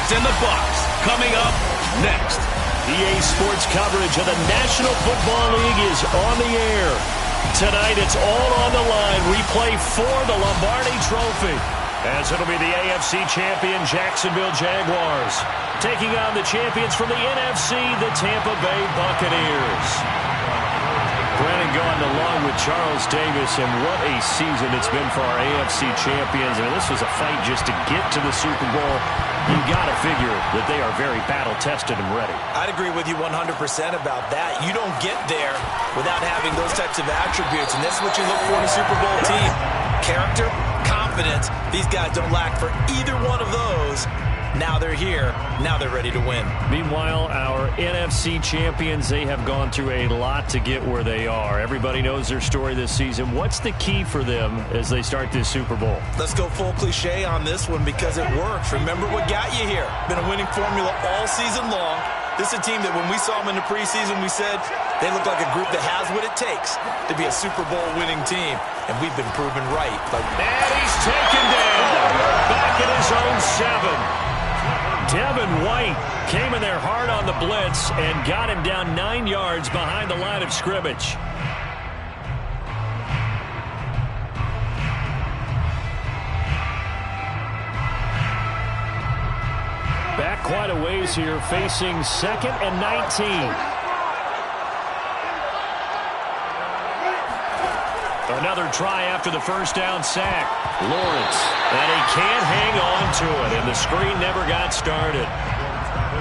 Patriots and the Bucs coming up next. EA Sports coverage of the National Football League is on the air. Tonight it's all on the line. We play for the Lombardi Trophy, as it'll be the AFC champion Jacksonville Jaguars taking on the champions from the NFC, the Tampa Bay Buccaneers. Brennan going along with Charles Davis, and what a season it's been for our AFC champions. I mean, this was a fight just to get to the Super Bowl. You got to figure that they are very battle-tested and ready. I'd agree with you 100% about that. You don't get there without having those types of attributes, and this is what you look for in a Super Bowl team. Character, confidence. These guys don't lack for either one of those. Now they're here. Now they're ready to win. Meanwhile, our NFC champions, they have gone through a lot to get where they are. Everybody knows their story this season. What's the key for them as they start this Super Bowl? Let's go full cliche on this one because it works. Remember what got you here. Been a winning formula all season long. This is a team that when we saw them in the preseason, we said they look like a group that has what it takes to be a Super Bowl winning team. And we've been proven right. And he's taken down. Back at his own 7. Devin White came in there hard on the blitz and got him down 9 yards behind the line of scrimmage. Back quite a ways here, facing 2nd and 19. Another try after the first down sack. Lawrence, and he can't hang on to it, and the screen never got started.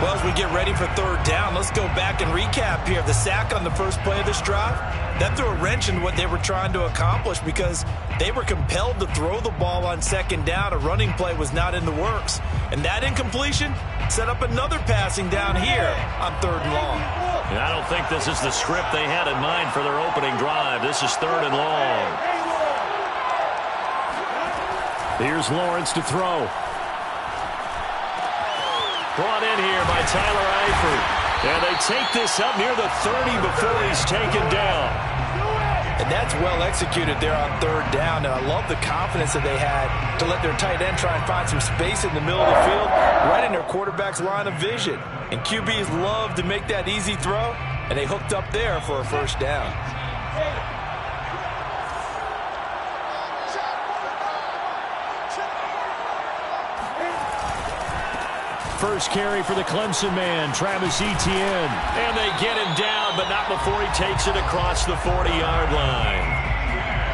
Well, as we get ready for 3rd down, let's go back and recap here. The sack on the first play of this drive, that threw a wrench in what they were trying to accomplish because they were compelled to throw the ball on 2nd down. A running play was not in the works. And that incompletion set up another passing down here on 3rd and long. And I don't think this is the script they had in mind for their opening drive. This is 3rd and long. Here's Lawrence to throw. Brought in here by Tyler Eifert. And they take this up near the 30 before he's taken down. And that's well executed there on 3rd down. And I love the confidence that they had to let their tight end try and find some space in the middle of the field, right in their quarterback's line of vision. And QBs love to make that easy throw, and they hooked up there for a 1st down. First carry for the Clemson man, Travis Etienne. And they get him down, but not before he takes it across the 40-yard line.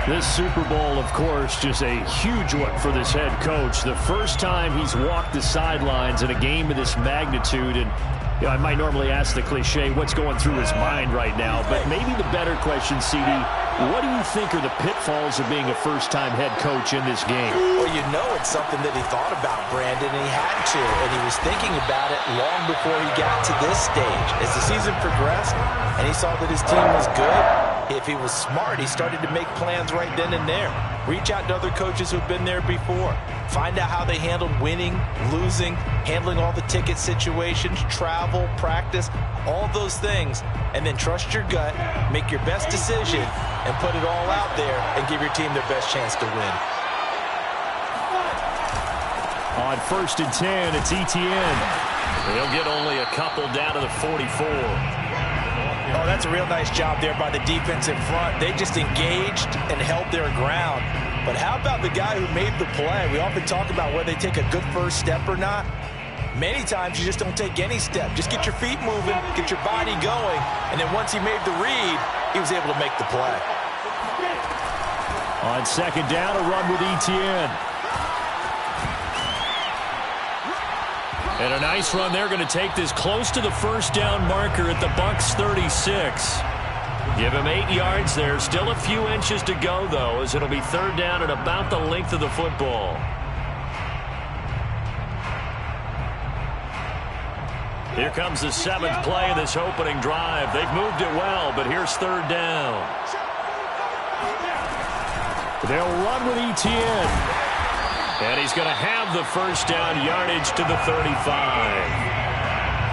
This Super Bowl, of course, just a huge one for this head coach. The first time he's walked the sidelines in a game of this magnitude. And you know, I might normally ask the cliche, what's going through his mind right now? But maybe the better question, CD, what do you think are the pitfalls of being a first-time head coach in this game? Well, you know it's something that he thought about, Brandon, and he had to. And he was thinking about it long before he got to this stage. As the season progressed and he saw that his team was good, if he was smart, he started to make plans right then and there. Reach out to other coaches who've been there before. Find out how they handled winning, losing, handling all the ticket situations, travel, practice, all those things. And then trust your gut, make your best decision, and put it all out there and give your team their best chance to win. On 1st and 10, it's Etienne. He'll get only a couple down to the 44. Oh, that's a real nice job there by the defense in front. They just engaged and held their ground. But how about the guy who made the play? We often talk about whether they take a good first step or not. Many times you just don't take any step. Just get your feet moving, get your body going, and then once he made the read, he was able to make the play. On 2nd down, a run with Etienne. And a nice run. They're going to take this close to the 1st down marker at the Bucs 36. Give him 8 yards there. Still a few inches to go, though, as it'll be 3rd down at about the length of the football. Here comes the 7th play of this opening drive. They've moved it well, but here's 3rd down. They'll run with Etienne. And he's going to have the 1st down, yardage to the 35.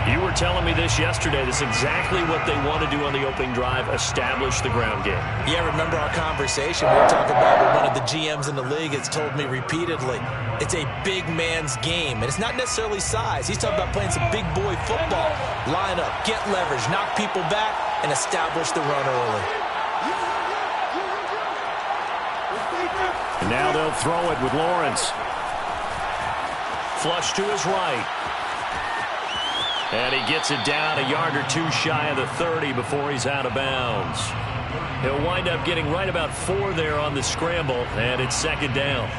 You were telling me this yesterday. This is exactly what they want to do on the opening drive, establish the ground game. Yeah, remember our conversation? We were talking about what one of the GMs in the league has told me repeatedly. It's a big man's game, and it's not necessarily size. He's talking about playing some big boy football. Line up, get leverage, knock people back, and establish the run early. And now they'll throw it with Lawrence. Flush to his right. And he gets it down a yard or two shy of the 30 before he's out of bounds. He'll wind up getting right about 4 there on the scramble, and it's second down.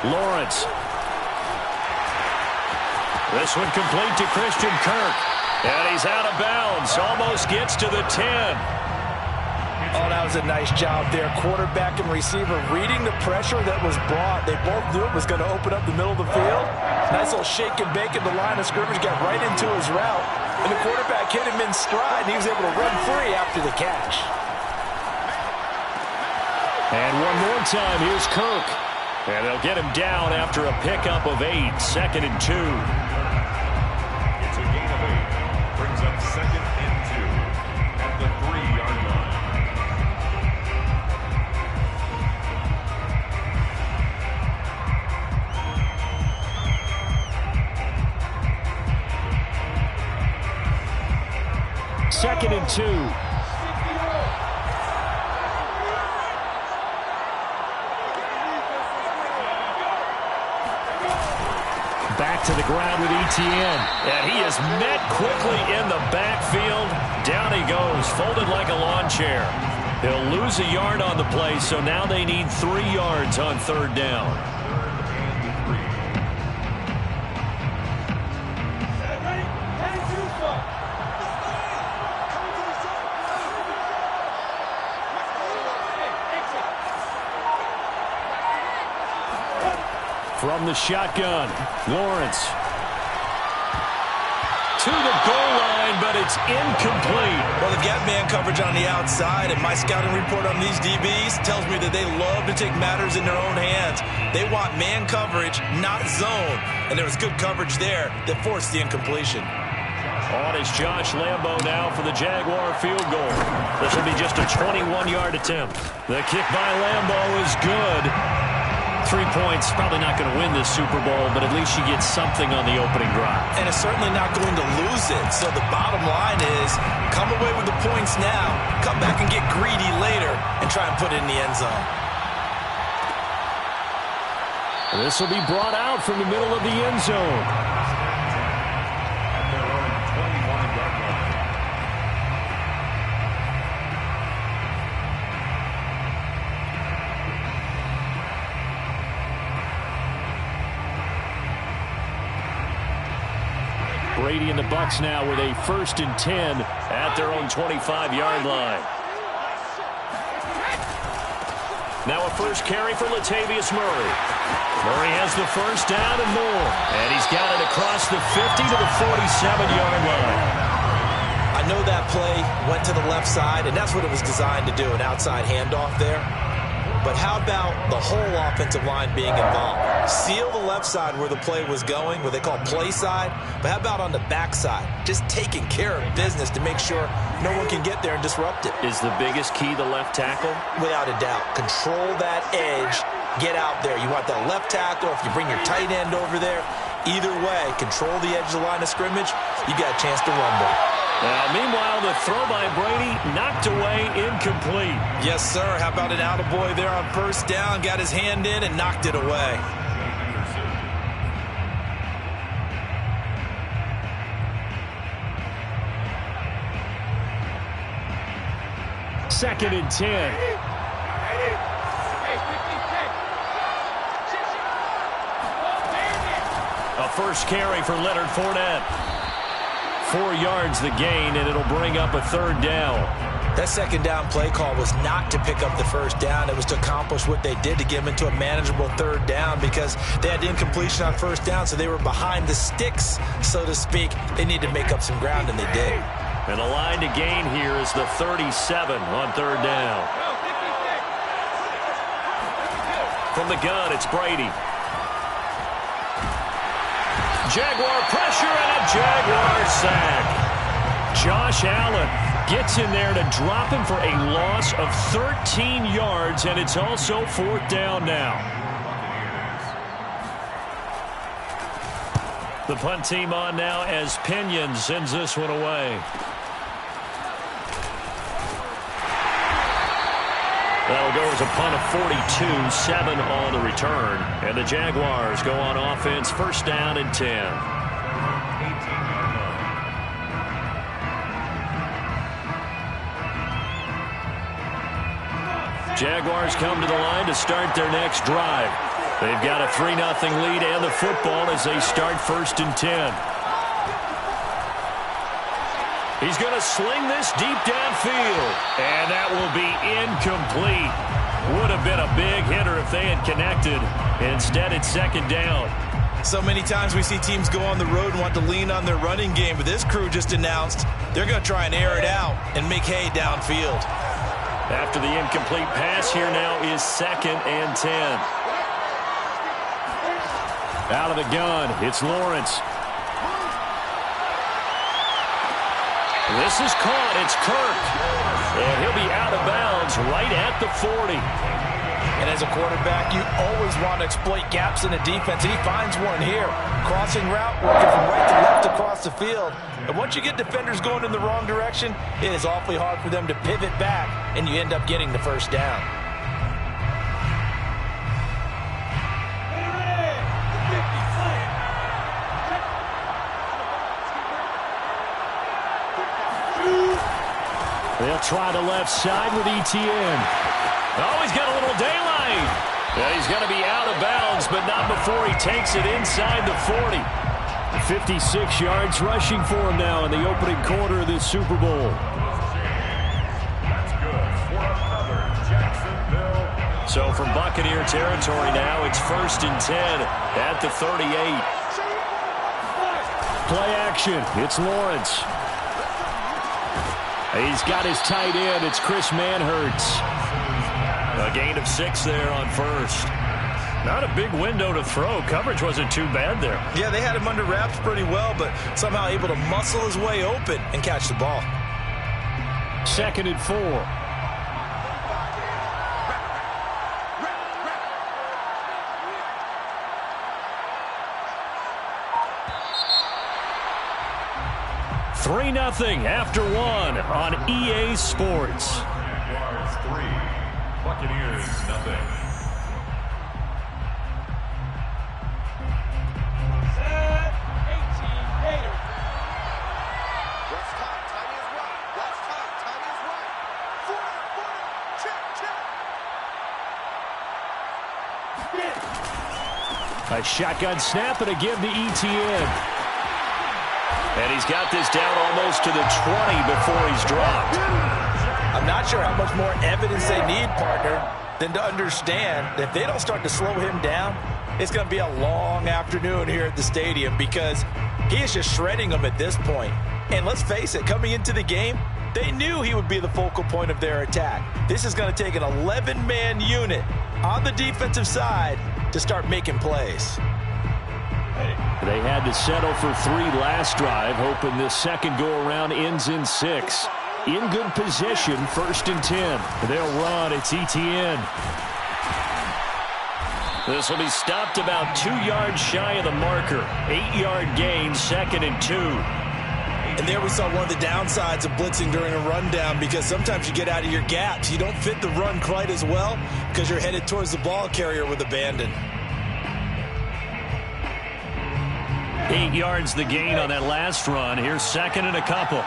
Lawrence. This one complete to Christian Kirk. And he's out of bounds. Almost gets to the 10. Oh, that was a nice job there. Quarterback and receiver reading the pressure that was brought. They both knew it was going to open up the middle of the field. Nice little shake and bake at the line of scrimmage. Got right into his route. And the quarterback hit him in stride. And he was able to run free after the catch. And one more time, here's Kirk. And they'll get him down after a pickup of 8. Second and 2. It's a gain of 8. Brings up second and 2 at the 3-yard line. Second and 2. Back to the ground with Etienne. And he is met quickly in the backfield. Down he goes, folded like a lawn chair. He'll lose a yard on the play, so now they need 3 yards on third down. From the shotgun, Lawrence. To the goal line, but it's incomplete. Well, they've got man coverage on the outside, and my scouting report on these DBs tells me that they love to take matters in their own hands. They want man coverage, not zone. And there was good coverage there that forced the incompletion. On is Josh Lambo now for the Jaguar field goal. This will be just a 21-yard attempt. The kick by Lambo is good. 3 points, probably not going to win this Super Bowl, but at least you get something on the opening drive. And it's certainly not going to lose it. So the bottom line is, come away with the points now, come back and get greedy later, and try and put it in the end zone. This will be brought out from the middle of the end zone. Brady and the Bucs now with a 1st and 10 at their own 25-yard line. Now a first carry for Latavius Murray. Murray has the first down and more. And he's got it across the 50 to the 47-yard line. I know that play went to the left side, and that's what it was designed to do, an outside handoff there. But how about the whole offensive line being involved? Seal the left side where the play was going, what they call play side. But how about on the back side? Just taking care of business to make sure no one can get there and disrupt it. Is the biggest key the left tackle? Without a doubt. Control that edge. Get out there. You want that left tackle, or if you bring your tight end over there, either way, control the edge of the line of scrimmage, you got a chance to rumble. Now, meanwhile, the throw by Brady knocked away, incomplete. Yes, sir. How about an attaboy there on first down? Got his hand in and knocked it away. Second and 10. A first carry for Leonard Fournette. 4 yards the gain, and it'll bring up a third down. That second down play call was not to pick up the first down. It was to accomplish what they did, to get them into a manageable third down, because they had incompletion on first down, so they were behind the sticks, so to speak. They need to make up some ground, and they did. And the line to gain here is the 37 on third down. From the gun, it's Brady. Jaguar pressure and a Jaguar sack. Josh Allen gets in there to drop him for a loss of 13 yards, and it's also fourth down now. The punt team on now as Pinion sends this one away. That'll go as a punt of 42, 7 on the return. And the Jaguars go on offense, first down and 10. Jaguars come to the line to start their next drive. They've got a 3-0 lead and the football as they start first and 10. He's going to sling this deep downfield, and that will be incomplete. Would have been a big hitter if they had connected. Instead, it's second down. So many times we see teams go on the road and want to lean on their running game, but this crew just announced they're going to try and air it out and make hay downfield. After the incomplete pass, here now is second and 10. Out of the gun, it's Lawrence. This is caught. It's Kirk. And he'll be out of bounds right at the 40. And as a quarterback, you always want to exploit gaps in the defense. And he finds one here. Crossing route, working from right to left across the field. And once you get defenders going in the wrong direction, it is awfully hard for them to pivot back, and you end up getting the first down. They'll try the left side with Etienne. Oh, he's got a little daylight. Yeah, he's going to be out of bounds, but not before he takes it inside the 40. 56 yards rushing for him now in the opening quarter of this Super Bowl. That's good for another Jacksonville. So from Buccaneer territory now, it's first and 10 at the 38. Play action. It's Lawrence. He's got his tight end. It's Chris Manhertz. A gain of 6 there on first. Not a big window to throw. Coverage wasn't too bad there. Yeah, they had him under wraps pretty well, but somehow able to muscle his way open and catch the ball. Second and 4. Three 0 after one on EA Sports. Jaguars 3, Buccaneers 0. A shotgun snap and a give to Etienne. And he's got this down almost to the 20 before he's dropped. I'm not sure how much more evidence they need, partner, than to understand that if they don't start to slow him down, it's going to be a long afternoon here at the stadium, because he is just shredding them at this point. And let's face it, coming into the game, they knew he would be the focal point of their attack. This is going to take an 11-man unit on the defensive side to start making plays. They had to settle for 3 last drive, hoping this second go-around ends in 6. In good position, first and 10. They'll run. It's Etienne. This will be stopped about 2 yards shy of the marker. 8-yard gain, second and 2. And there we saw one of the downsides of blitzing during a rundown, because sometimes you get out of your gaps. You don't fit the run quite as well because you're headed towards the ball carrier with abandon. 8 yards the gain on that last run. Here's second and a couple.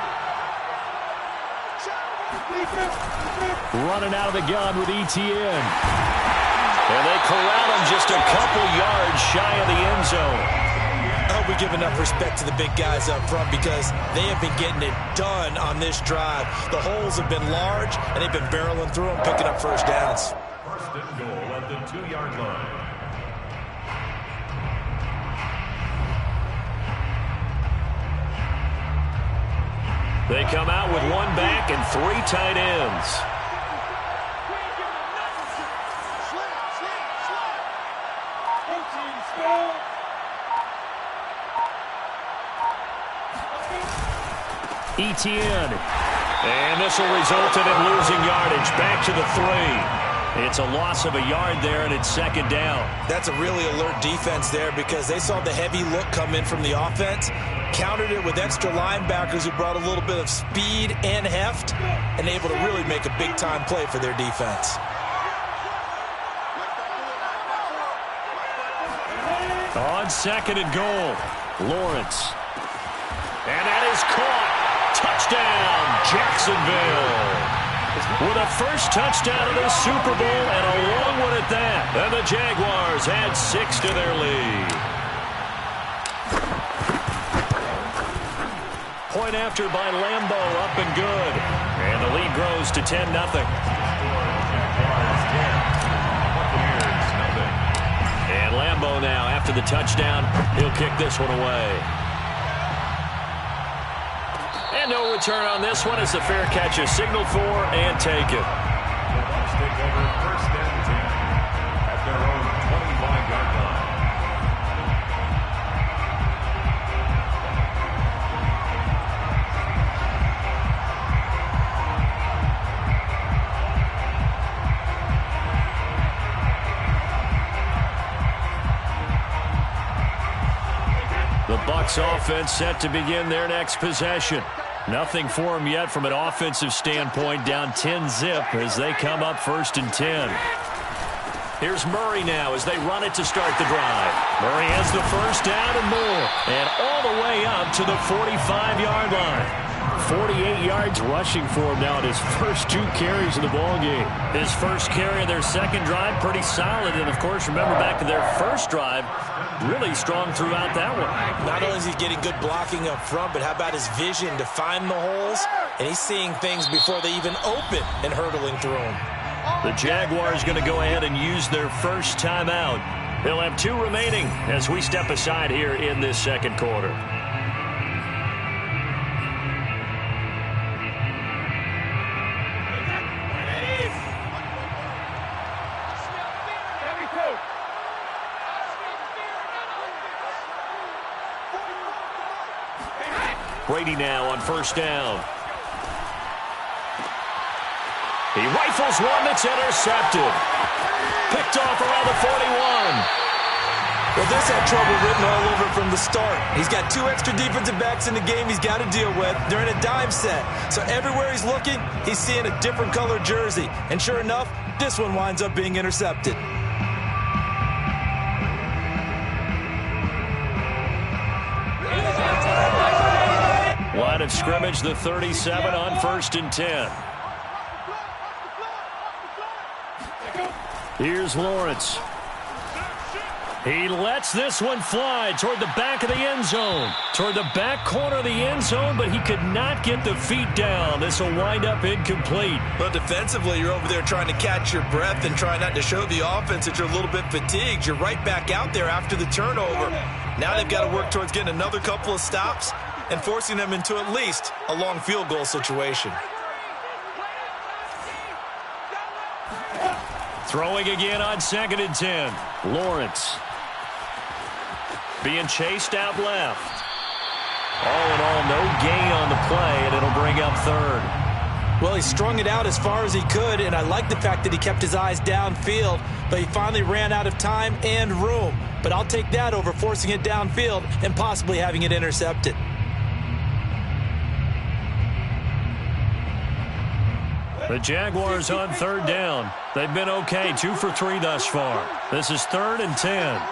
Running out of the gun with Etienne. And they corral him just a couple yards shy of the end zone. I hope we give enough respect to the big guys up front because they have been getting it done on this drive. The holes have been large, and they've been barreling through them, picking up first downs. First and goal at the 2-yard line. They come out with one back and 3 tight ends. Etienne. And this will result in him losing yardage. Back to the 3. It's a loss of a yard there, and it's second down. That's a really alert defense there because they saw the heavy look come in from the offense, countered it with extra linebackers who brought a little bit of speed and heft, and able to really make a big-time play for their defense. On second and goal, Lawrence. And that is caught. Touchdown, Jacksonville. With a first touchdown of the Super Bowl and a long one at that. And the Jaguars add 6 to their lead. Point after by Lambeau, up and good. And the lead grows to 10-0. And Lambeau now, after the touchdown, he'll kick this one away. And no return on this one as the fair catch is signaled for and taken. The Bucs take over first and 10 at their own 25-yard line. The Bucs offense set to begin their next possession. Nothing for them yet from an offensive standpoint, down 10-zip as they come up first and 10. Here's Murray now as they run it to start the drive. Murray has the first down and more, and all the way up to the 45-yard line. 48 yards rushing for him now in his first 2 carries of the ballgame. His first carry of their second drive, pretty solid. And, of course, remember back to their first drive, really strong throughout that one. Not only is he getting good blocking up front, but how about his vision to find the holes? And he's seeing things before they even open and hurdling through them. The Jaguars going to go ahead and use their first timeout. They'll have 2 remaining as we step aside here in this second quarter. Brady now on first down. He rifles one that's intercepted. Picked off around the 41. Well, this had trouble written all over from the start. He's got 2 extra defensive backs in the game he's got to deal with. They're in a dime set. So everywhere he's looking, he's seeing a different color jersey. And sure enough, this one winds up being intercepted. Line of scrimmage, the 37 on first and 10. Here's Lawrence. He lets this one fly toward the back of the end zone. Toward the back corner of the end zone, but he could not get the feet down. This will wind up incomplete. But defensively, you're over there trying to catch your breath and try not to show the offense that you're a little bit fatigued. You're right back out there after the turnover. Now they've got to work towards getting another couple of stops and forcing them into at least a long field goal situation. Throwing again on second and 10. Lawrence. Being chased out left. All in all, no gain on the play, and it'll bring up third. Well, he strung it out as far as he could, and I like the fact that he kept his eyes downfield, but he finally ran out of time and room. But I'll take that over forcing it downfield and possibly having it intercepted. The Jaguars on third down. They've been okay, 2 for 3 thus far. This is 3rd and 10.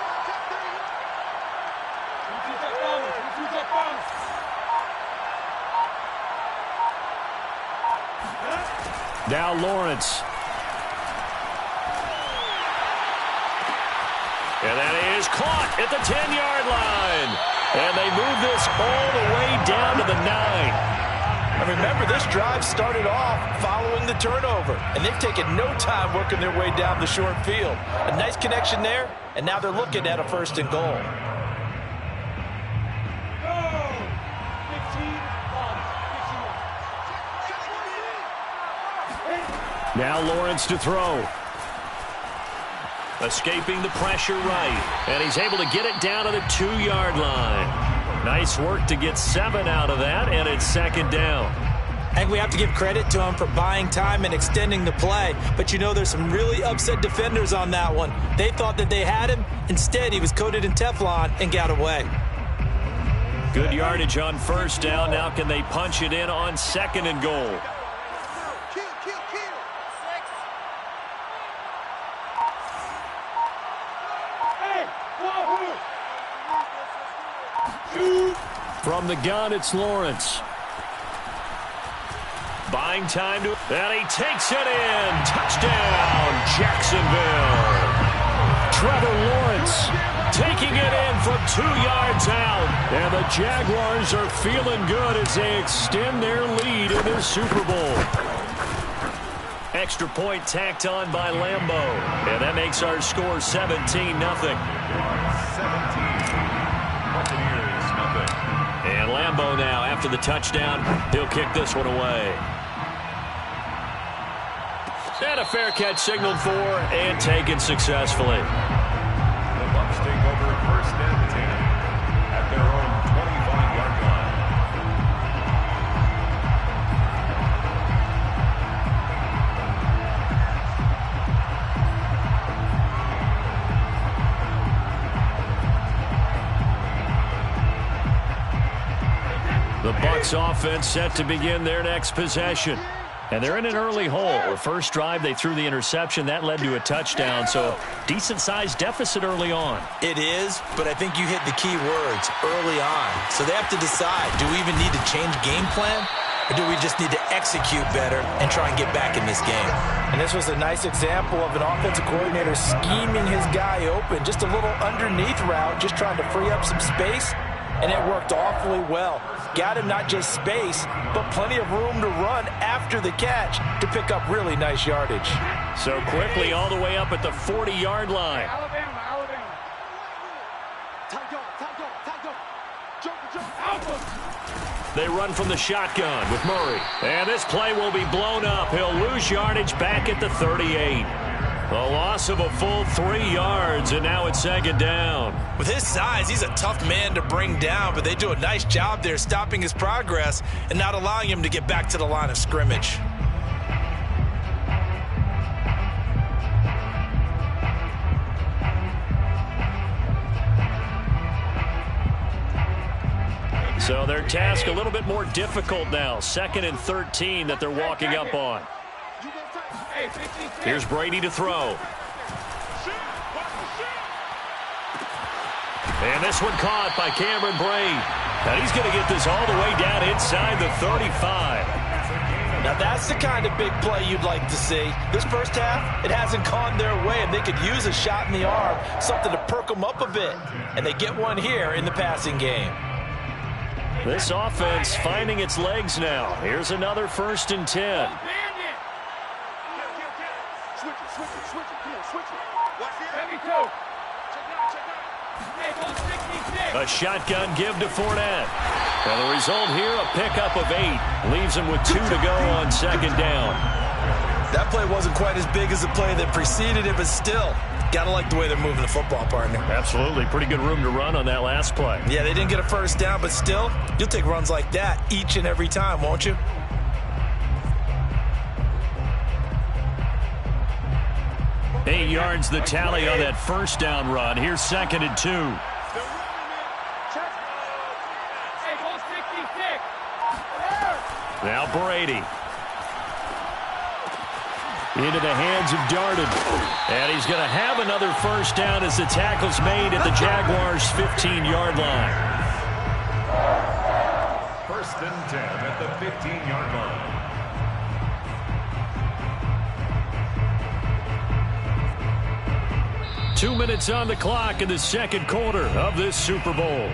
Now Lawrence. And that is caught at the 10-yard line. And And remember, this drive started off following the turnover, and they've taken no time working their way down the short field. A nice connection there, and now they're looking at a 1st and goal. Now Lawrence to throw. Escaping the pressure right. And he's able to get it down to the 2-yard line. Nice work to get 7 out of that, and it's 2nd down. I think we have to give credit to him for buying time and extending the play. But you know, there's some really upset defenders on that one. They thought that they had him. Instead, he was coated in Teflon and got away. Good yardage on 1st down. Now can they punch it in on 2nd and goal? From the gun, it's Lawrence. Buying time to, and he takes it in. Touchdown, Jacksonville. Trevor Lawrence taking it in from 2 yards out. And the Jaguars are feeling good as they extend their lead in this Super Bowl. Extra point tacked on by Lambeau. And that makes our score 17-0. 17. Buccaneers, nothing. And Lambeau now, after the touchdown, he'll kick this one away. And a fair catch signaled for and taken successfully. The Bucs take over 1st and 10 at their own 25-yard line. The Bucs offense set to begin their next possession. And they're in an early hole. The first drive, they threw the interception. That led to a touchdown, so decent-sized deficit early on. It is, but I think you hit the key words, early on. So they have to decide, do we even need to change game plan, or do we just need to execute better and try and get back in this game? And this was a nice example of an offensive coordinator scheming his guy open. Just a little underneath route, just trying to free up some space, and it worked awfully well. Got him not just space, but plenty of room to run after the catch to pick up really nice yardage. So quickly all the way up at the 40-yard line. They run from the shotgun with Murray. And this play will be blown up. He'll lose yardage back at the 38. A loss of a full 3 yards, and now it's 2nd down. With his size, he's a tough man to bring down, but they do a nice job there stopping his progress and not allowing him to get back to the line of scrimmage. So their task a little bit more difficult now. 2nd and 13 that they're walking up on. Here's Brady to throw. And this one caught by Cameron Brate. And he's going to get this all the way down inside the 35. Now that's the kind of big play you'd like to see. This first half, it hasn't gone their way, and they could use a shot in the arm, something to perk them up a bit. And they get one here in the passing game. This offense finding its legs now. Here's another 1st and 10. A shotgun give to Fournette. And the result here, a pickup of 8. Leaves him with 2 to go on 2nd down. That play wasn't quite as big as the play that preceded it, but still, gotta like the way they're moving the football, partner. Absolutely. Pretty good room to run on that last play. Yeah, they didn't get a 1st down, but still, you'll take runs like that each and every time, won't you? Eight yards the tally on that 1st down run. Here's 2nd and 2. Now Brady. Into the hands of Darden. And he's going to have another 1st down as the tackle's made at the Jaguars' 15-yard line. 1st and 10 at the 15-yard line. Two minutes on the clock in the 2nd quarter of this Super Bowl.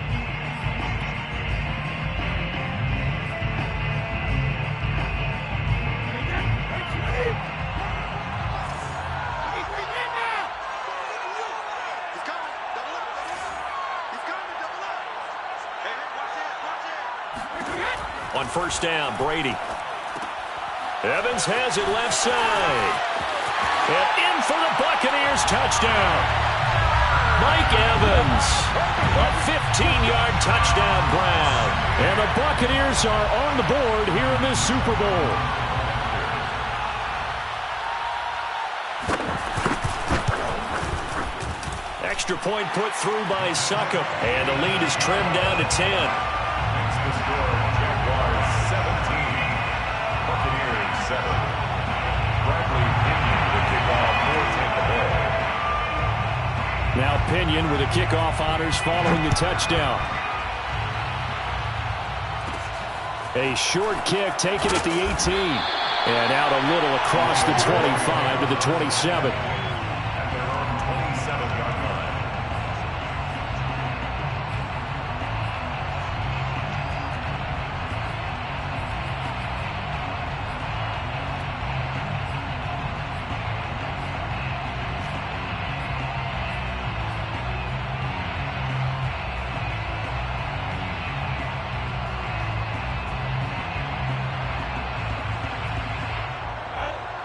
On first down, Brady. Evans has it left side. And in for the Buccaneers touchdown. Mike Evans, a 15-yard touchdown grab. And the Buccaneers are on the board here in this Super Bowl. Extra point put through by Succop. And the lead is trimmed down to 10. Makes the score Jaguars 17, Buccaneers 7. Bradley Pinion the kickoff for Tampa Bay. Now Pinion with the kickoff honors following the touchdown. A short kick taken at the 18. And out a little across the 25 to the 27. At their own 27-yard line.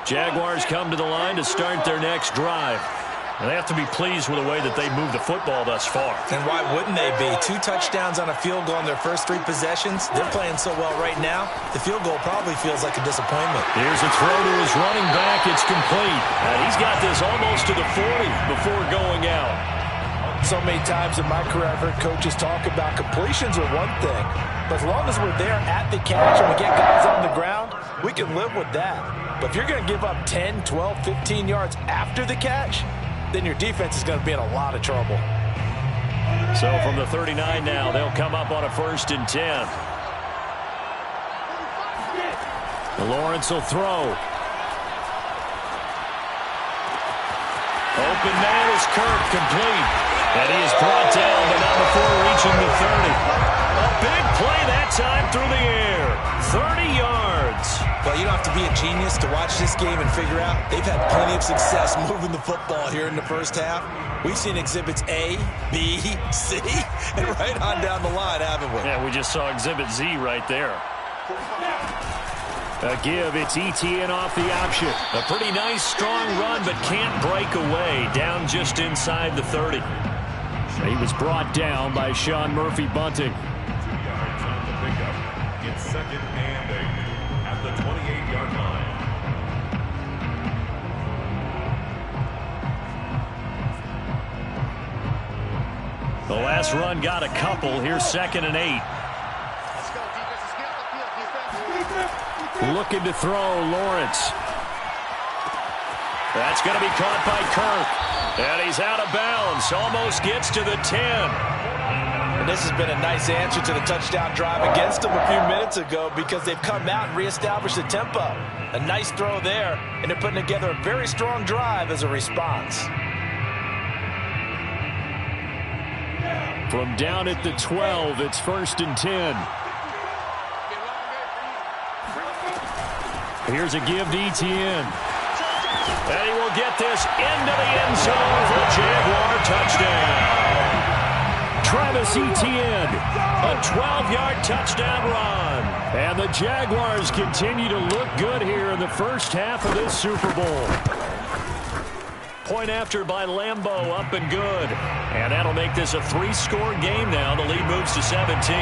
Jaguars come to the line to start their next drive. And they have to be pleased with the way that they moved the football thus far. And why wouldn't they be? 2 touchdowns on a field goal in their first 3 possessions. They're playing so well right now, the field goal probably feels like a disappointment. Here's a throw to his running back. It's complete. And he's got this almost to the 40 before going out. So many times in my career, I've heard coaches talk about completions are one thing. But as long as we're there at the catch and we get guys on the ground, we can live with that. But if you're going to give up 10, 12, 15 yards after the catch, then your defense is going to be in a lot of trouble. So from the 39 now, they'll come up on a 1st and 10. Lawrence will throw. Open man is Kirk, complete. And he is brought down, but not before reaching the 30. A big play that time through the air. 30 yards. Well, you don't have to be a genius to watch this game and figure out they've had plenty of success moving the football here in the first half. We've seen exhibits A, B, C, and right on down the line, haven't we? Yeah, we just saw exhibit Z right there. A give, it's ETN off the option. A pretty nice, strong run, but can't break away. Down just inside the 30. He was brought down by Sean Murphy-Bunting. 2 yards on the pickup. It's 2nd and 8 at the 28-yard line. The last run got a couple. Here's 2nd and 8. Looking to throw, Lawrence. That's going to be caught by Kirk. And he's out of bounds. Almost gets to the 10. And this has been a nice answer to the touchdown drive against them a few minutes ago because they've come out and reestablished the tempo. A nice throw there, and they're putting together a very strong drive as a response. From down at the 12, it's 1st and 10. Here's a give to ETN. And he will get this into the end zone for a Jaguar touchdown. Travis Etienne, a 12-yard touchdown run. And the Jaguars continue to look good here in the first half of this Super Bowl. Point after by Lambeau, up and good. And that'll make this a 3-score game now. The lead moves to 17.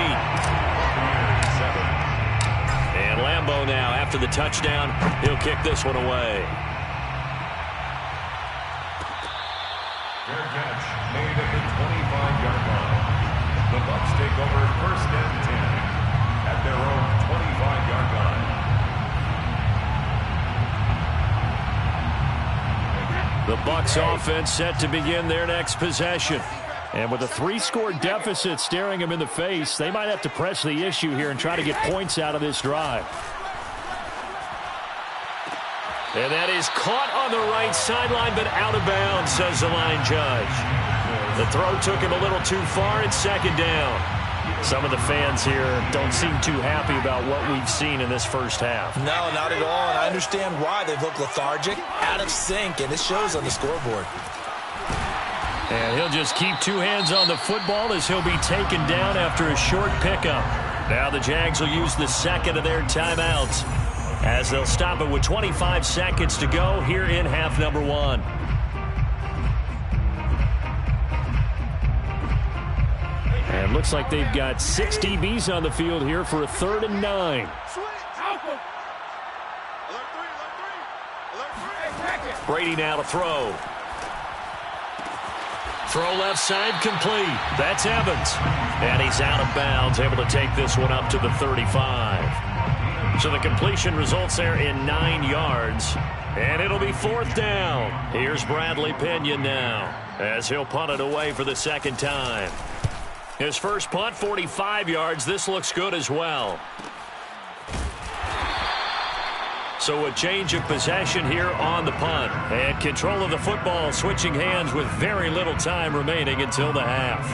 And Lambeau now, after the touchdown, he'll kick this one away. Fair catch made at the 25-yard line. The Bucs take over 1st and 10 at their own 25-yard line. The Bucs offense set to begin their next possession. And with a 3-score deficit staring them in the face, they might have to press the issue here and try to get points out of this drive. And that is caught on the right sideline, but out of bounds, says the line judge. The throw took him a little too far. It's 2nd down. Some of the fans here don't seem too happy about what we've seen in this first half. No, not at all, and I understand why. They look lethargic, out of sync, and it shows on the scoreboard. And he'll just keep two hands on the football as he'll be taken down after a short pickup. Now the Jags will use the second of their timeouts as they'll stop it with 25 seconds to go here in half number one. And looks like they've got 6 DBs on the field here for a 3rd and 9. Brady now to throw. Throw left side complete. That's Evans. And he's out of bounds, able to take this one up to the 35. So the completion results there in 9 yards. And it'll be 4th down. Here's Bradley Pinion now as he'll punt it away for the second time. His first punt, 45 yards. This looks good as well. So a change of possession here on the punt. And control of the football, switching hands with very little time remaining until the half.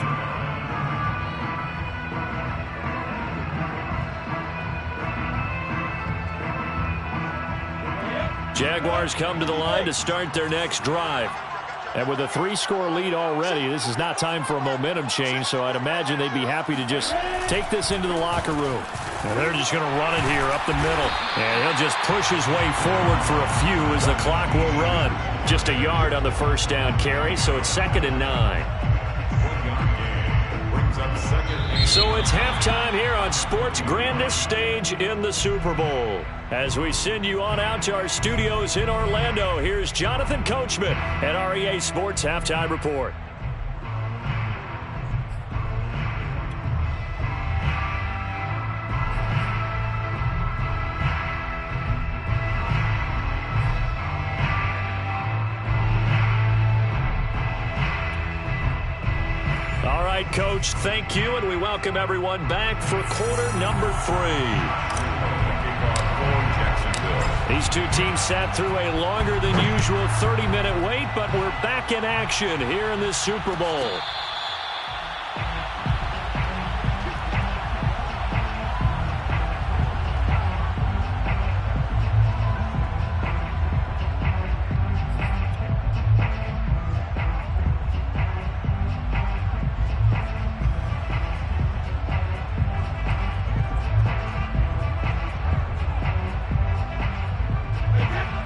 Jaguars come to the line to start their next drive. And with a 3-score lead already, this is not time for a momentum change, so I'd imagine they'd be happy to just take this into the locker room. And they're just going to run it here up the middle. And he'll just push his way forward for a few as the clock will run. Just a yard on the first down carry, so it's 2nd and 9. So it's halftime here on sports' grandest stage in the Super Bowl. As we send you on out to our studios in Orlando, here's Jonathan Coachman at REA Sports Halftime Report. All right, Coach, thank you, and we welcome everyone back for quarter number 3. These two teams sat through a longer than usual 30-minute wait, but we're back in action here in this Super Bowl.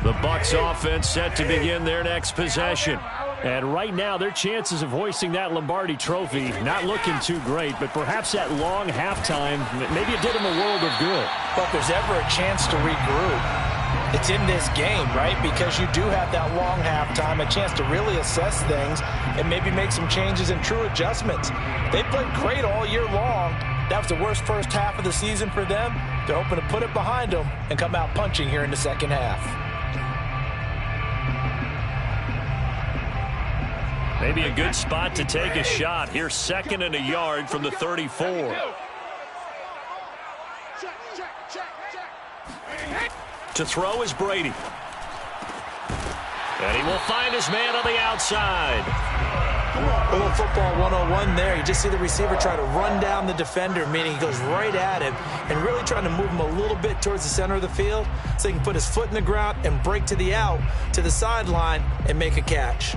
The Bucs offense set to begin their next possession. And right now, their chances of hoisting that Lombardi trophy not looking too great, but perhaps that long halftime, maybe it did them a world of good. But if there's ever a chance to regroup, it's in this game, right? Because you do have that long halftime, a chance to really assess things and maybe make some changes and true adjustments. They played great all year long. That was the worst first half of the season for them. They're hoping to put it behind them and come out punching here in the second half. Maybe a good spot to take a shot. Here's 2nd and a yard from the 34. To throw is Brady. And he will find his man on the outside. A little football 101 there. You just see the receiver try to run down the defender, meaning he goes right at him and really trying to move him a little bit towards the center of the field so he can put his foot in the ground and break to the out, to the sideline, and make a catch.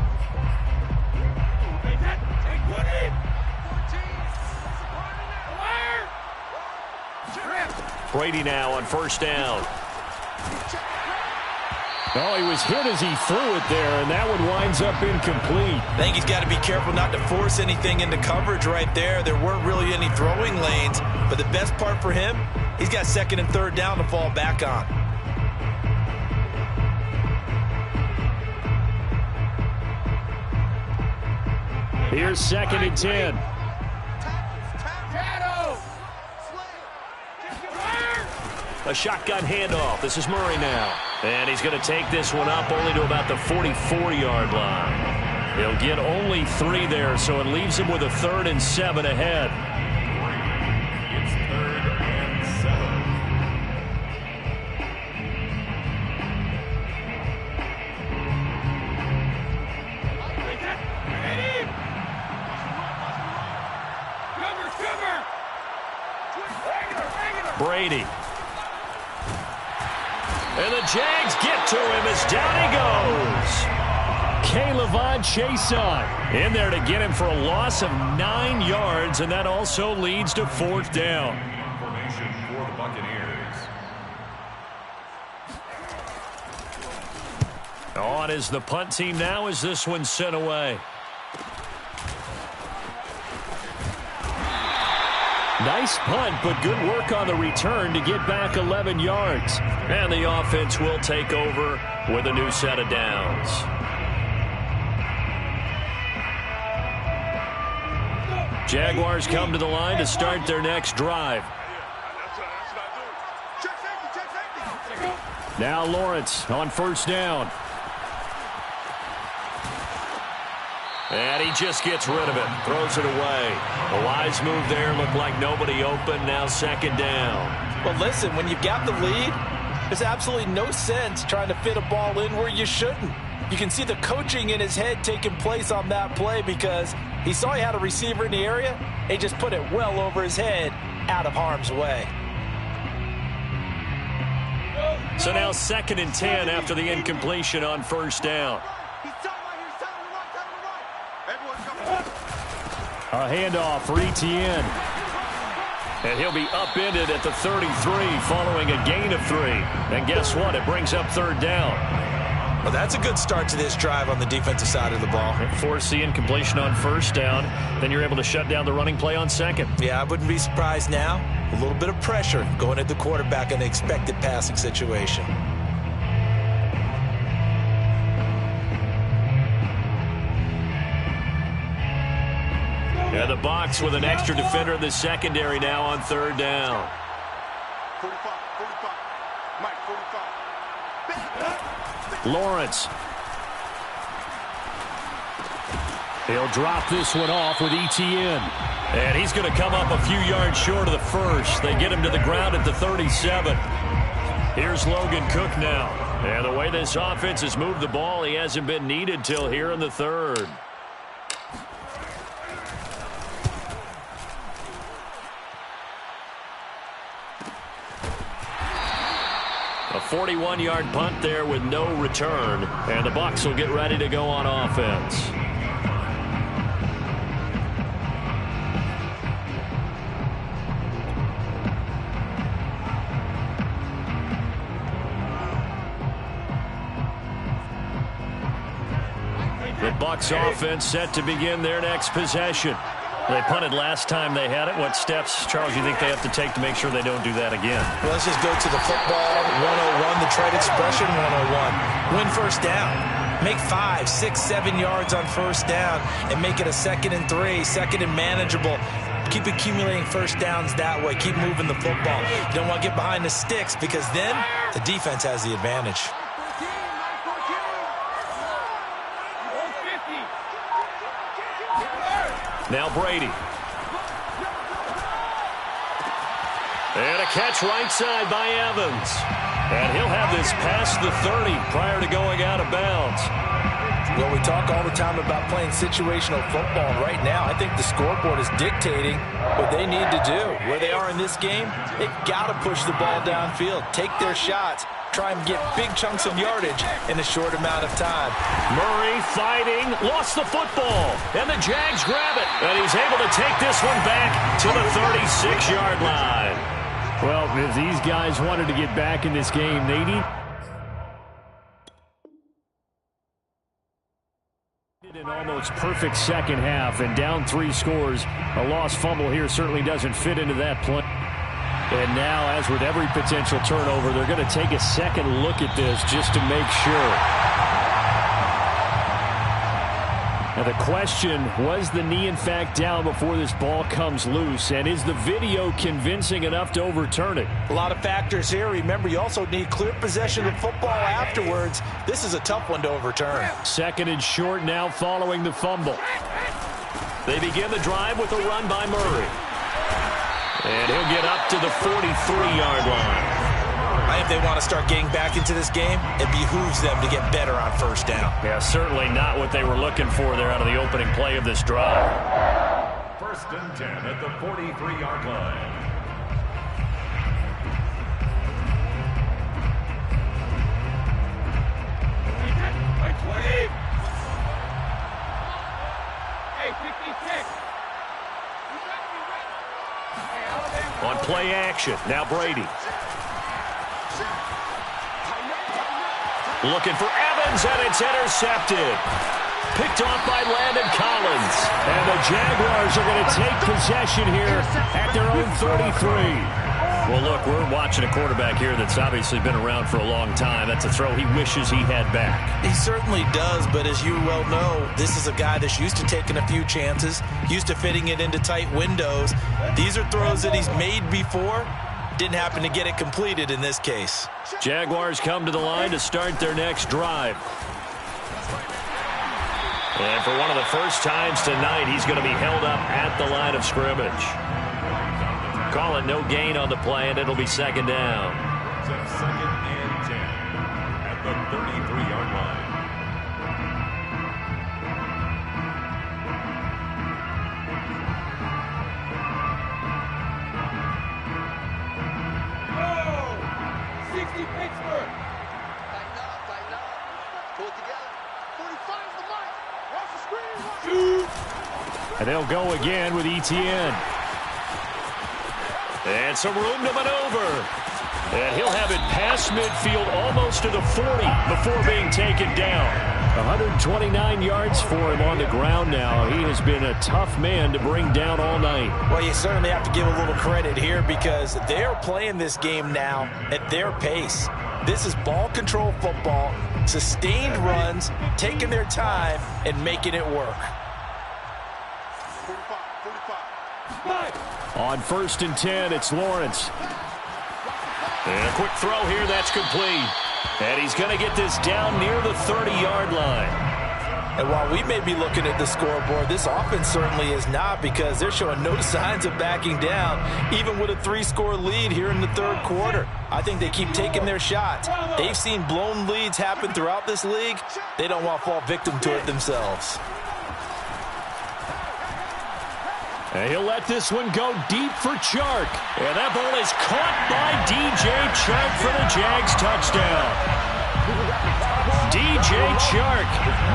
Brady now on first down. Oh, he was hit as he threw it there, and that one winds up incomplete. I think he's got to be careful not to force anything into coverage right there. There weren't really any throwing lanes, but the best part for him, he's got 2nd and 3rd down to fall back on. Here's 2nd and 10. A shotgun handoff. This is Murray now. And he's going to take this one up only to about the 44-yard line. He'll get only 3 there, so it leaves him with a 3rd and 7 ahead. It's 3rd and 7. Brady. And the Jags get to him as down he goes. K'Lavon Chason in there to get him for a loss of 9 yards, and that also leads to 4th down. Formation for the Buccaneers. On is the punt team now as this one's sent away. Nice punt, but good work on the return to get back 11 yards. And the offense will take over with a new set of downs. Jaguars come to the line to start their next drive. Now Lawrence on 1st down. And he just gets rid of it, throws it away. A wise move there, looked like nobody open, now 2nd down. Well, listen, when you've got the lead, there's absolutely no sense trying to fit a ball in where you shouldn't. You can see the coaching in his head taking place on that play because he saw he had a receiver in the area. He just put it well over his head, out of harm's way. So now 2nd and 10 after the incompletion on 1st down. A handoff for Etienne. And he'll be upended at the 33 following a gain of 3. And guess what? It brings up 3rd down. Well, that's a good start to this drive on the defensive side of the ball. Force the incompletion on 1st down. Then you're able to shut down the running play on 2nd. Yeah, I wouldn't be surprised now. A little bit of pressure going at the quarterback in an expected passing situation. Yeah, the box with an extra defender in the secondary now on 3rd down. 45. Mike, 45. Lawrence. He'll drop this one off with Etienne. And he's going to come up a few yards short of the 1st. They get him to the ground at the 37. Here's Logan Cook now. And the way this offense has moved the ball, he hasn't been needed till here in the 3rd. A 41-yard punt there with no return. And the Bucs will get ready to go on offense. The Bucs offense set to begin their next possession. They punted last time they had it. What steps, Charles, you think they have to take to make sure they don't do that again? Well, let's just go to the football 101, the trade expression 101. Win 1st down. Make 5, 6, 7 yards on 1st down and make it a 2nd and 3, 2nd and manageable. Keep accumulating 1st downs that way. Keep moving the football. You don't want to get behind the sticks because then the defense has the advantage. Now Brady. And a catch right side by Evans. And he'll have this past the 30 prior to going out of bounds. Well, we talk all the time about playing situational football. Right now, I think the scoreboard is dictating what they need to do. Where they are in this game, they've got to push the ball downfield, take their shots, try and get big chunks of yardage in a short amount of time. Murray fighting, lost the football, and the Jags grab it. And he's able to take this one back to the 36-yard line. Well, if these guys wanted to get back in this game, they need an almost perfect 2nd half, and down 3 scores. A lost fumble here certainly doesn't fit into that play. And now, as with every potential turnover, they're going to take a second look at this just to make sure. Now the question, was the knee in fact down before this ball comes loose? And is the video convincing enough to overturn it? A lot of factors here. Remember, you also need clear possession of football afterwards. This is a tough one to overturn. 2nd and short now following the fumble. They begin the drive with a run by Murray. And he'll get up to the 43-yard line. I think they want to start getting back into this game. It behooves them to get better on 1st down. Yeah, certainly not what they were looking for there out of the opening play of this drive. 1st and 10 at the 43-yard line. On play action, now Brady. Looking for Evans, and it's intercepted. Picked off by Landon Collins. And the Jaguars are going to take possession here at their own 33. Well, look, we're watching a quarterback here that's obviously been around for a long time. That's a throw he wishes he had back. He certainly does, but as you well know, this is a guy that's used to taking a few chances, used to fitting it into tight windows. These are throws that he's made before. Didn't happen to get it completed in this case. Jaguars come to the line to start their next drive. And for one of the first times tonight, he's going to be held up at the line of scrimmage. Call it no gain on the play, and it'll be second down. It's a 2nd and 10 at the 33-yard line. Oh! 60 Pittsburgh. Tighten up. Pull it together. 45 the mic. Watch the screen. And they'll go again with ETN. And some room to maneuver. And he'll have it past midfield almost to the 40 before being taken down. 129 yards for him on the ground now. He has been a tough man to bring down all night. Well, you certainly have to give a little credit here because they're playing this game now at their pace. This is ball control football, sustained runs, taking their time, and making it work. 45. On 1st and 10, it's Lawrence. And a quick throw here, that's complete. And he's going to get this down near the 30-yard line. And while we may be looking at the scoreboard, this offense certainly is not because they're showing no signs of backing down, even with a 3-score lead here in the 3rd quarter. I think they keep taking their shots. They've seen blown leads happen throughout this league. They don't want to fall victim to it themselves. And he'll let this one go deep for Chark. And that ball is caught by DJ Chark for the Jags touchdown. DJ Chark,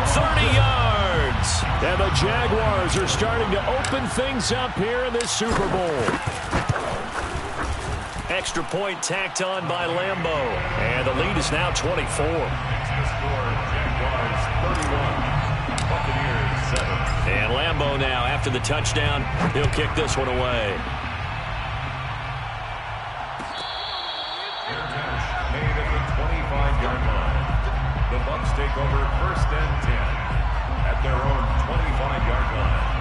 30 yards. And the Jaguars are starting to open things up here in this Super Bowl. Extra point tacked on by Lambo. And the lead is now 24. Next to score, Jaguars 31, Buccaneers 7. And Lambo now, after the touchdown, he'll kick this one away. Fair catch made at the 25-yard line. The Bucs take over 1st and 10 at their own 25-yard line.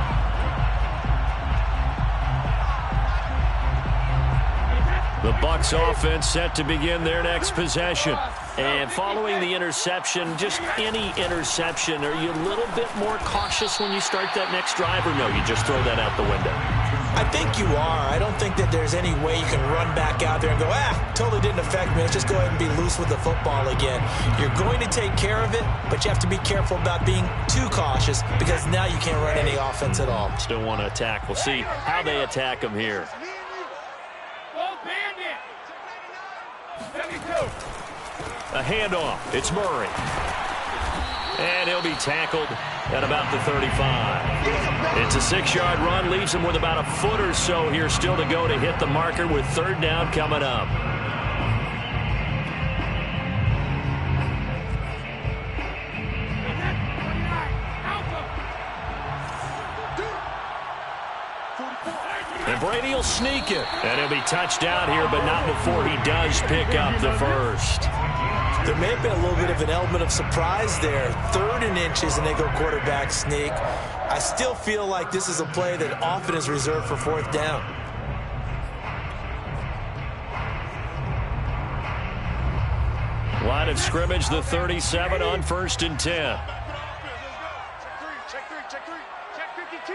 The Bucs offense set to begin their next possession. And following the interception, just any interception, are you a little bit more cautious when you start that next drive, or no, you just throw that out the window? I think you are. I don't think that there's any way you can run back out there and go, totally didn't affect me. Let's just go ahead and be loose with the football again. You're going to take care of it, but you have to be careful about being too cautious because now you can't run any offense at all. Still want to attack. We'll see how they attack him here. A handoff. It's Murray. And he'll be tackled at about the 35. It's a 6-yard run. Leaves him with about a foot or so here still to go to hit the marker with 3rd down coming up. And Brady will sneak it. And he'll be touched down here, but not before he does pick up the first. There may have been a little bit of an element of surprise there. 3rd and inches, and they go quarterback sneak. I still feel like this is a play that often is reserved for 4th down. Line of scrimmage, the 37 on 1st and 10. Check 52.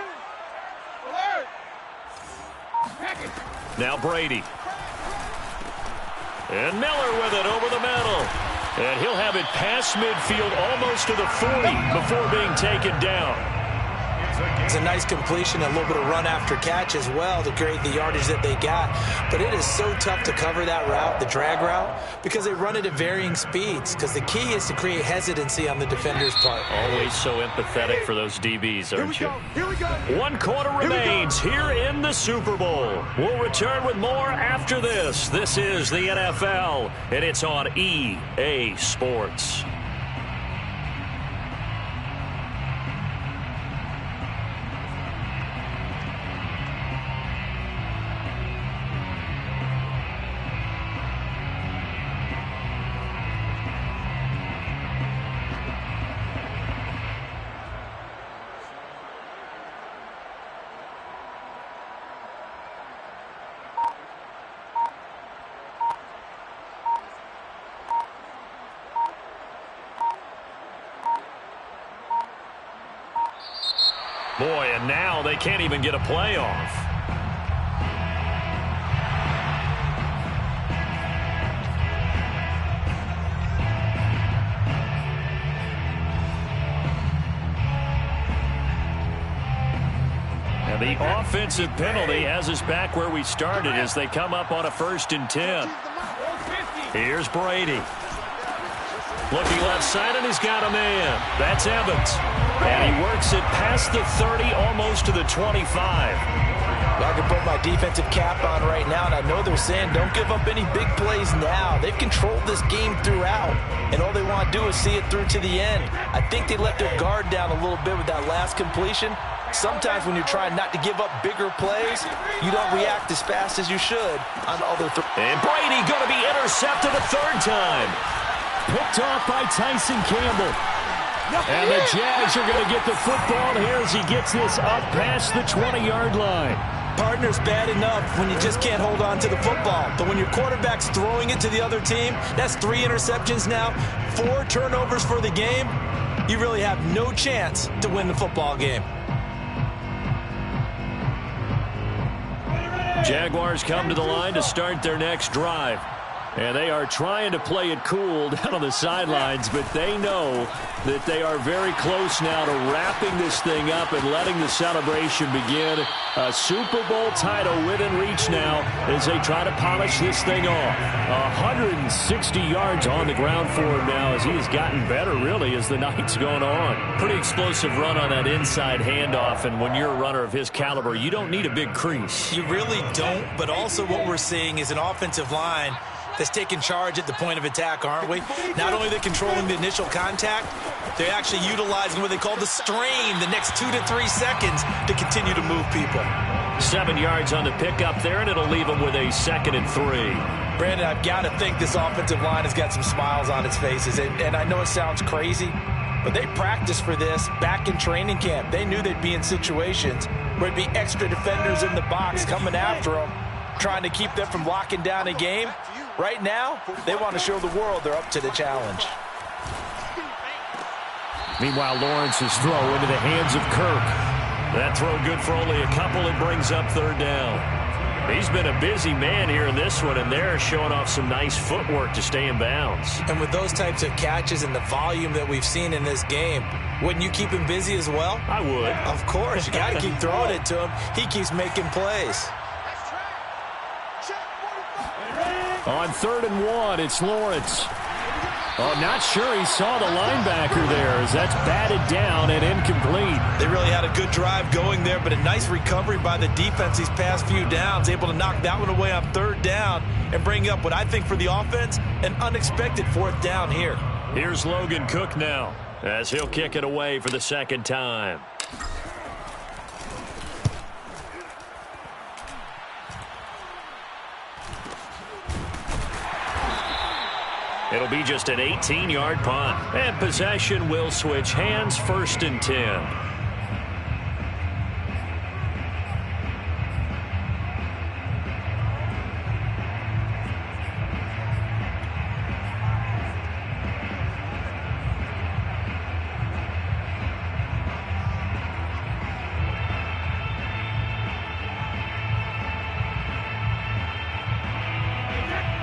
Now Brady. And Miller with it over the middle. And he'll have it past midfield almost to the 40 before being taken down. It's a It's a nice completion, a little bit of run after catch as well to create the yardage that they got. But it is so tough to cover that route, the drag route, because they run it at varying speeds. Because the key is to create hesitancy on the defender's part. Always so empathetic for those DBs, aren't you? Here we go. 1 quarter remains here in the Super Bowl. We'll return with more after this. This is the NFL, and it's on EA Sports. Boy, and now they can't even get a playoff. And the offensive penalty has us back where we started as they come up on a 1st and 10. Here's Brady. Looking left side, and he's got a man. That's Evans. And he works it past the 30, almost to the 25. I can put my defensive cap on right now, and I know they're saying don't give up any big plays now. They've controlled this game throughout, and all they want to do is see it through to the end. I think they let their guard down a little bit with that last completion. Sometimes when you're trying not to give up bigger plays, you don't react as fast as you should on other throws. And Brady going to be intercepted a 3rd time. Picked off by Tyson Campbell. And the Jags are going to get the football here as he gets this up past the 20-yard line. Partner's bad enough when you just can't hold on to the football. But when your quarterback's throwing it to the other team, that's 3 interceptions now, 4 turnovers for the game. You really have no chance to win the football game. Jaguars come to the line to start their next drive. And they are trying to play it cool down on the sidelines, but they know that they are very close now to wrapping this thing up and letting the celebration begin. A Super Bowl title within reach now as they try to polish this thing off. 160 yards on the ground for him now as he has gotten better, really, as the night's gone on. Pretty explosive run on that inside handoff, and when you're a runner of his caliber, you don't need a big crease. You really don't, but also what we're seeing is an offensive line that's taking charge at the point of attack, aren't we? Not only are they controlling the initial contact, they're actually utilizing what they call the strain the next 2 to 3 seconds to continue to move people. 7 yards on the pickup there, and it'll leave them with a 2nd and 3. Brandon, I've got to think this offensive line has got some smiles on its faces, and I know it sounds crazy, but they practiced for this back in training camp. They knew they'd be in situations where it'd be extra defenders in the box coming after them, trying to keep them from locking down a game. Right now, they want to show the world they're up to the challenge. Meanwhile, Lawrence's throw into the hands of Kirk. That throw good for only a couple. It brings up 3rd down. He's been a busy man here in this one, and they're showing off some nice footwork to stay in bounds. And with those types of catches and the volume that we've seen in this game, wouldn't you keep him busy as well? I would. Of course. You got to keep throwing it to him. He keeps making plays. On 3rd and 1, it's Lawrence. Oh, not sure he saw the linebacker there as that's batted down and incomplete. They really had a good drive going there, but a nice recovery by the defense these past few downs, able to knock that one away on 3rd down and bring up what I think for the offense, an unexpected 4th down here. Here's Logan Cook now as he'll kick it away for the 2nd time. It'll be just an 18-yard punt. And possession will switch hands, 1st and 10.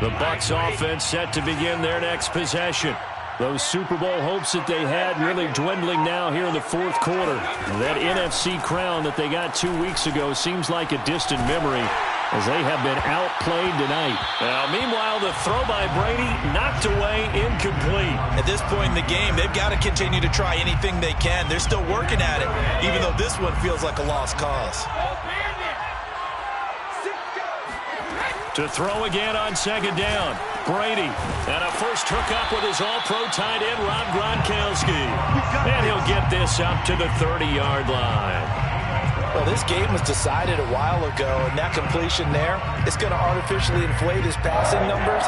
The Bucs offense set to begin their next possession. Those Super Bowl hopes that they had really dwindling now here in the fourth quarter. That NFC crown that they got 2 weeks ago seems like a distant memory as they have been outplayed tonight. Now, meanwhile, the throw by Brady knocked away, incomplete. At this point in the game, they've got to continue to try anything they can. They're still working at it, even though this one feels like a lost cause. To throw again on second down. Brady. And a first hookup with his all-pro tight end, Rob Gronkowski. And he'll get this up to the 30-yard line. Well, this game was decided a while ago, and that completion there is going to artificially inflate his passing numbers.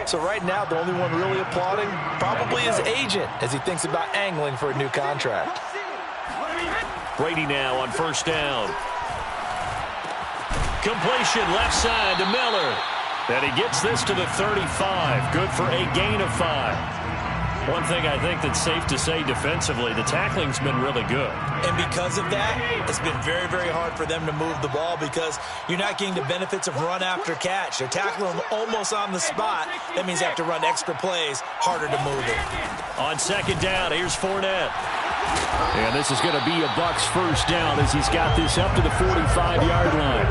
So right now, the only one really applauding probably his agent as he thinks about angling for a new contract. Brady now on first down. Completion left side to Miller. And he gets this to the 35. Good for a gain of 5. One thing I think that's safe to say defensively, the tackling's been really good. And because of that, it's been very, very hard for them to move the ball because you're not getting the benefits of run after catch. They're tackling them almost on the spot. That means they have to run extra plays, harder to move it. On second down, here's Fournette. And this is going to be a Bucs first down as he's got this up to the 45-yard line.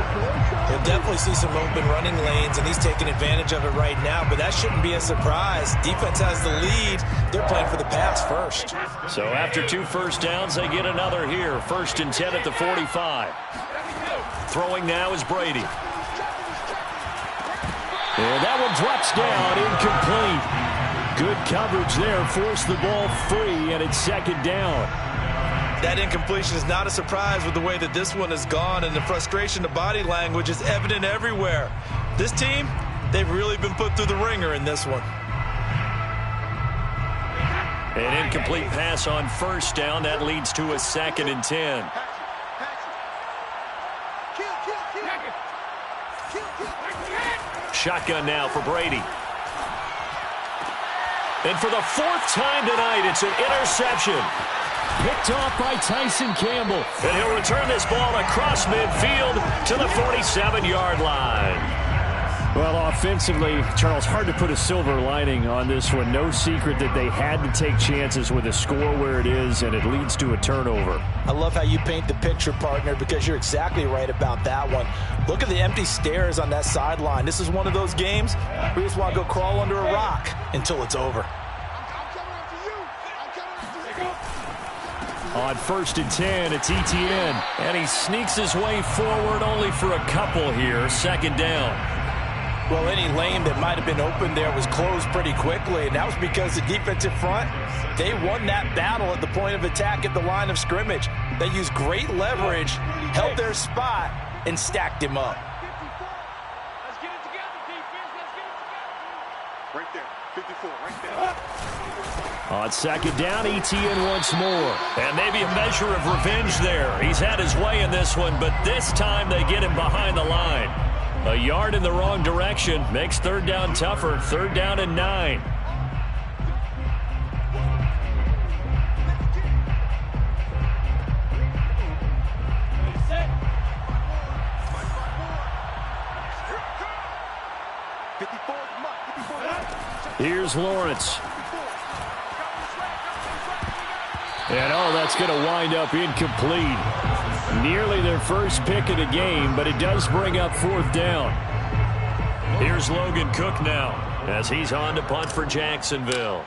You'll definitely see some open running lanes, and he's taking advantage of it right now, but that shouldn't be a surprise. Defense has the lead. They're playing for the pass first. So after 2 first downs, they get another here. 1st and 10 at the 45. Throwing now is Brady. And that one drops down, incomplete. Good coverage there, forced the ball free, and it's second down. That incompletion is not a surprise with the way that this one has gone, and the frustration of body language is evident everywhere. This team, they've really been put through the ringer in this one. An incomplete pass on first down. That leads to a 2nd and 10. Shotgun now for Brady. And for the 4th time tonight, it's an interception. Picked off by Tyson Campbell. And he'll return this ball across midfield to the 47-yard line. Well, offensively, Charles, hard to put a silver lining on this one. No secret that they had to take chances with a score where it is, and it leads to a turnover. I love how you paint the picture, partner, because you're exactly right about that one. Look at the empty stares on that sideline. This is one of those games where you just want to go crawl under a rock until it's over. On 1st and 10, it's Etienne. And he sneaks his way forward only for a couple here. 2nd down. Well, any lane that might have been open there was closed pretty quickly, and that was because the defensive front, they won that battle at the point of attack at the line of scrimmage. They used great leverage, held their spot, and stacked him up. Let's get it together, defense. Let's get it together. Right there, 54, right there. On 2nd down, Etienne once more. And maybe a measure of revenge there. He's had his way in this one, but this time they get him behind the line. A yard in the wrong direction makes 3rd down tougher. 3rd down and 9. Here's Lawrence. And, oh, that's going to wind up incomplete. Nearly their first pick of the game, but it does bring up 4th down. Here's Logan Cook now as he's on to punt for Jacksonville.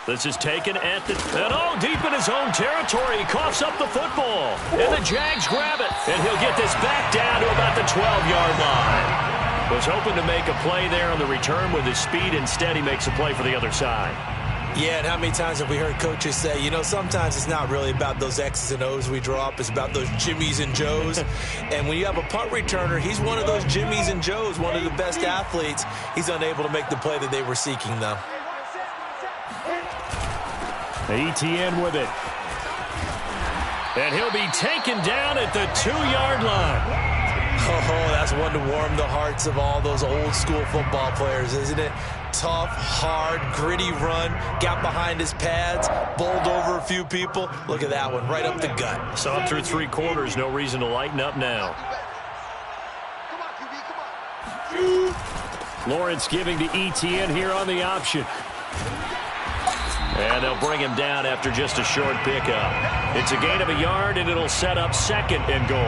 This is taken at the... And oh, deep in his own territory. He coughs up the football. And the Jags grab it. And he'll get this back down to about the 12-yard line. Was hoping to make a play there on the return with his speed. Instead, he makes a play for the other side. Yeah, and how many times have we heard coaches say, you know, sometimes it's not really about those X's and O's we draw up. It's about those Jimmies and Joes. And when you have a punt returner, he's one of those Jimmies and Joes, one of the best athletes. He's unable to make the play that they were seeking, though. Etienne with it. And he'll be taken down at the 2-yard line. Oh, that's one to warm the hearts of all those old-school football players, isn't it? Tough, hard, gritty run, got behind his pads, bowled over a few people. Look at that one, right up the gut. So up through 3 quarters, no reason to lighten up now. Lawrence giving to ETN here on the option. And they'll bring him down after just a short pickup. It's a gain of a yard, and it'll set up 2nd and goal.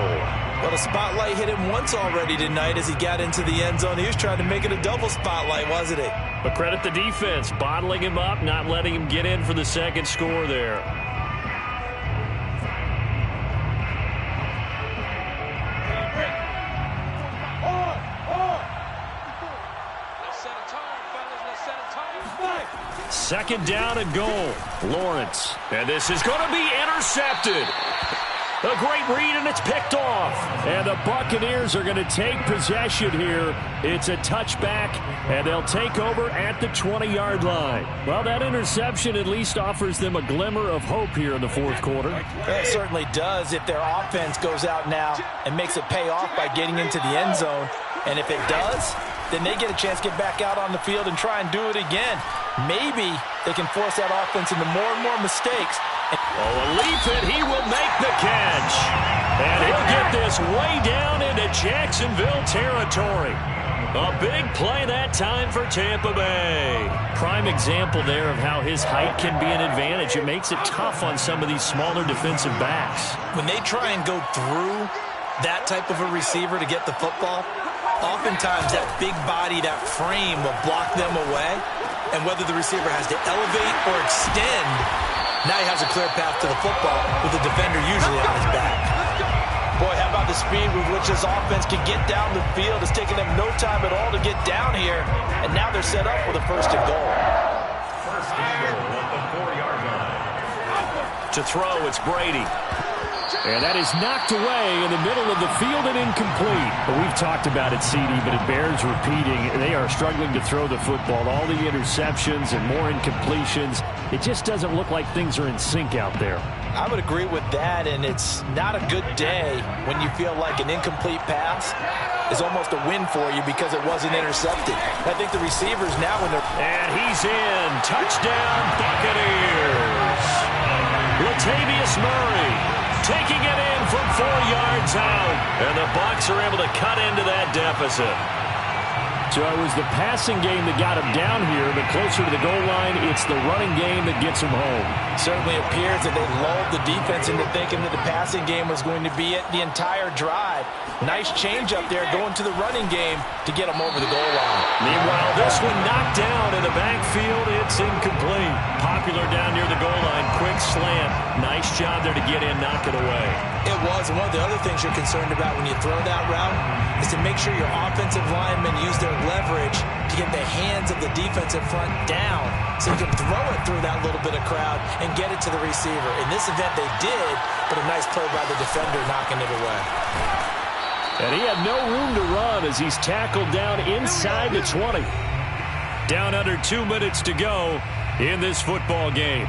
Well, the spotlight hit him once already tonight as he got into the end zone. He was trying to make it a double spotlight, wasn't he? But credit the defense, bottling him up, not letting him get in for the 2nd score there. Second down and goal. Lawrence. And this is going to be intercepted. A great read, and it's picked off. And the Buccaneers are going to take possession here. It's a touchback, and they'll take over at the 20-yard line. Well, that interception at least offers them a glimmer of hope here in the 4th quarter. It certainly does if their offense goes out now and makes it pay off by getting into the end zone. And if it does, then they get a chance to get back out on the field and try and do it again. Maybe they can force that offense into more and more mistakes. Oh, a leap, and he will make the catch. And he'll get this way down into Jacksonville territory. A big play that time for Tampa Bay. Prime example there of how his height can be an advantage. It makes it tough on some of these smaller defensive backs. When they try and go through that type of a receiver to get the football, oftentimes that big body, that frame will block them away. And whether the receiver has to elevate or extend, now he has a clear path to the football with the defender usually on his back. Boy, how about the speed with which this offense can get down the field? It's taken them no time at all to get down here, and now they're set up with a 1st and goal. 1st and goal at the 4-yard line. To throw, it's Brady. And that is knocked away in the middle of the field and incomplete. But we've talked about it, CD, but it bears repeating. They are struggling to throw the football. All the interceptions and more incompletions. It just doesn't look like things are in sync out there. I would agree with that, and it's not a good day when you feel like an incomplete pass is almost a win for you because it wasn't intercepted. I think the receivers now when they're... And he's in. Touchdown, Buccaneers. Latavius Murray taking it in from 4 yards out. And the Bucs are able to cut into that deficit. So it was the passing game that got him down here, but closer to the goal line, it's the running game that gets him home. Certainly appears that they lulled the defense into thinking that the passing game was going to be it the entire drive. Nice change up there going to the running game to get them over the goal line. Meanwhile, this one knocked down in the backfield. It's incomplete. Popular down near the goal line. Quick slant. Nice job there to get in, knock it away. It was. And one of the other things you're concerned about when you throw that route is to make sure your offensive linemen use their leverage to get the hands of the defensive front down so you can throw it through that little bit of crowd and get it to the receiver. In this event, they did, but a nice play by the defender knocking it away. And he had no room to run as he's tackled down inside the 20. Down under 2 minutes to go in this football game.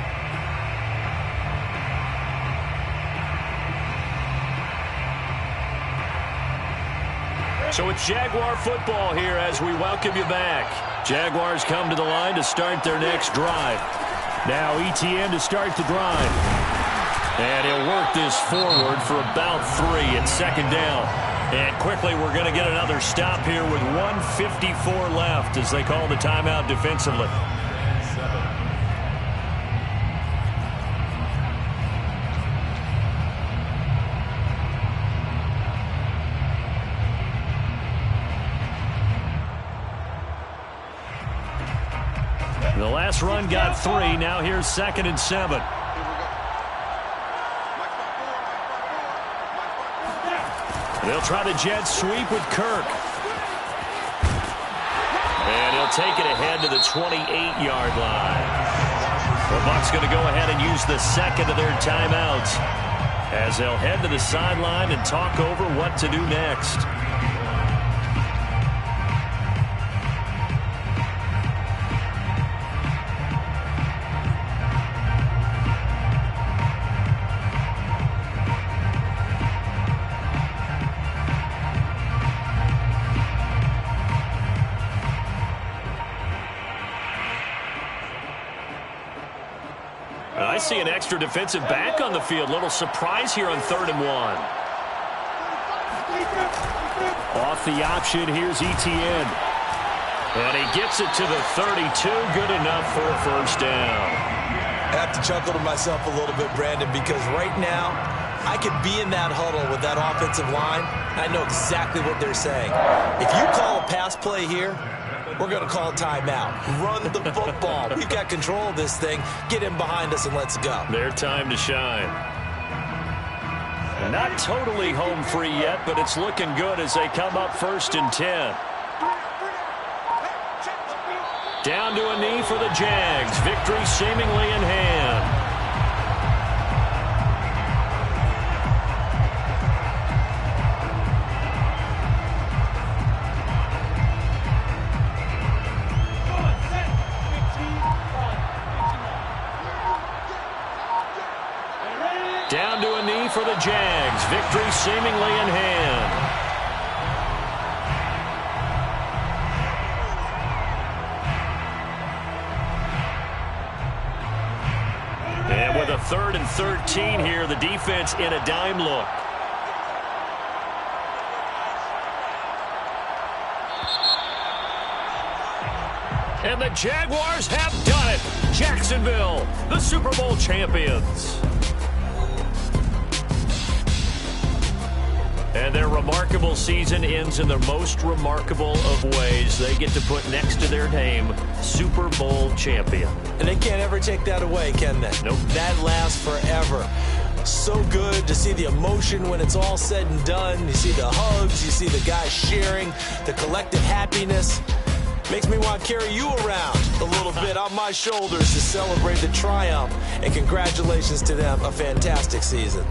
So it's Jaguar football here as we welcome you back. Jaguars come to the line to start their next drive. Now ETN to start the drive. And he'll work this forward for about 3 at 2nd down. And quickly we're going to get another stop here with 1:54 left as they call the timeout defensively. The last run got 3. Now here's 2nd and 7. They'll try the jet sweep with Kirk. And he'll take it ahead to the 28-yard line. The Bucs going to go ahead and use the 2nd of their timeouts as they'll head to the sideline and talk over what to do next. I see an extra defensive back on the field. Little surprise here on 3rd and 1. Off the option, here's ETN. And he gets it to the 32. Good enough for a first down. I have to chuckle to myself a little bit, Brandon, because right now I could be in that huddle with that offensive line. I know exactly what they're saying. If you call a pass play here, we're going to call timeout. Run the football. We've got control of this thing. Get in behind us and let's go. Their time to shine. Not totally home free yet, but it's looking good as they come up 1st and 10. Down to a knee for the Jags. Victory seemingly in hand. Down to a knee for the Jags. Victory seemingly in hand. And with a 3rd and 13 here, the defense in a dime look. And the Jaguars have done it. Jacksonville, the Super Bowl champions. And their remarkable season ends in the most remarkable of ways. They get to put next to their name, Super Bowl champion. And they can't ever take that away, can they? Nope. That lasts forever. So good to see the emotion when it's all said and done. You see the hugs, you see the guys sharing, the collective happiness. Makes me want to carry you around a little bit on my shoulders to celebrate the triumph. And congratulations to them, a fantastic season.